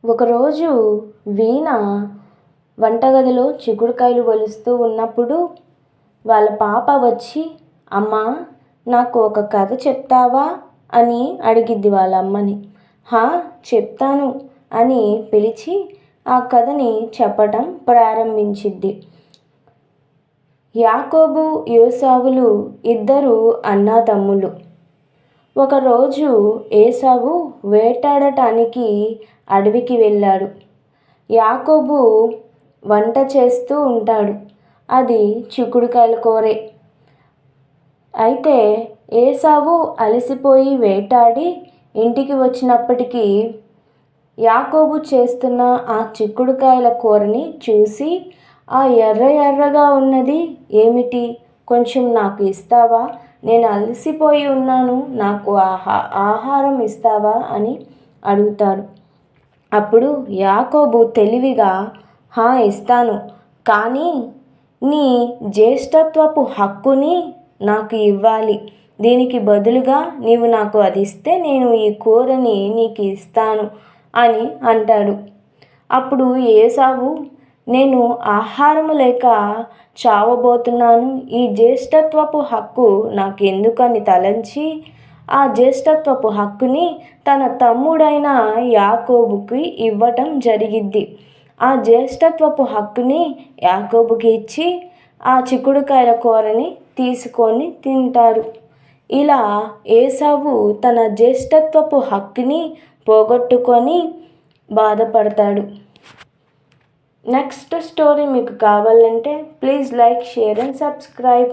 ఒకరోజు వీణ వంటగదిలో చిక్కుడుకాయలు ఒలుస్తూ ఉన్నప్పుడు వాళ్ళ పాప వచ్చి, అమ్మా నాకు ఒక కథ చెప్తావా అని అడిగిద్ది వాళ్ళ అమ్మని. హా చెప్తాను అని పిలిచి ఆ కథని చెప్పటం ప్రారంభించిద్ది. యాకోబు యోసావులు ఇద్దరు అన్నాతమ్ములు. ఒకరోజు ఏసావు వేటాడటానికి అడవికి వెళ్ళాడు. యాకోబు వంట చేస్తూ ఉంటాడు. అది చిక్కుడుకాయల కూరే. అయితే ఏసావు అలసిపోయి వేటాడి ఇంటికి వచ్చినప్పటికీ యాకోబు చేస్తున్న ఆ చిక్కుడుకాయల కూరని చూసి, ఆ ఎర్ర ఎర్రగా ఉన్నది ఏమిటి? కొంచెం నాకు ఇస్తావా? నేను అలసిపోయి ఉన్నాను, నాకు ఆహారం ఇస్తావా అని అడుగుతాడు. అప్పుడు యాకోబు తెలివిగా, ఇస్తాను, కానీ నీ జ్యేష్ఠత్వపు హక్కుని నాకు ఇవ్వాలి. దీనికి బదులుగా నీవు నాకు అది ఇస్తే నేను ఈ కూరని నీకు ఇస్తాను అని అంటాడు. అప్పుడు ఏసావు, నేను ఆహారము లేక చావబోతున్నాను, ఈ జ్యేష్ఠత్వపు హక్కు నాకెందుకని తలంచి ఆ జ్యేష్ఠత్వపు హక్కుని తన తమ్ముడైన యాకోబుకి ఇవ్వటం జరిగిద్ది. ఆ జ్యేష్ఠత్వపు హక్కుని యాకోబుకి ఇచ్చి ఆ చిక్కుడుకాయల కూరని తీసుకొని తింటారు. ఇలా ఏసావు తన జ్యేష్ఠత్వపు హక్కుని పోగొట్టుకొని బాధపడతాడు. నెక్స్ట్ స్టోరీ మీకు కావాలంటే please like, share and subscribe.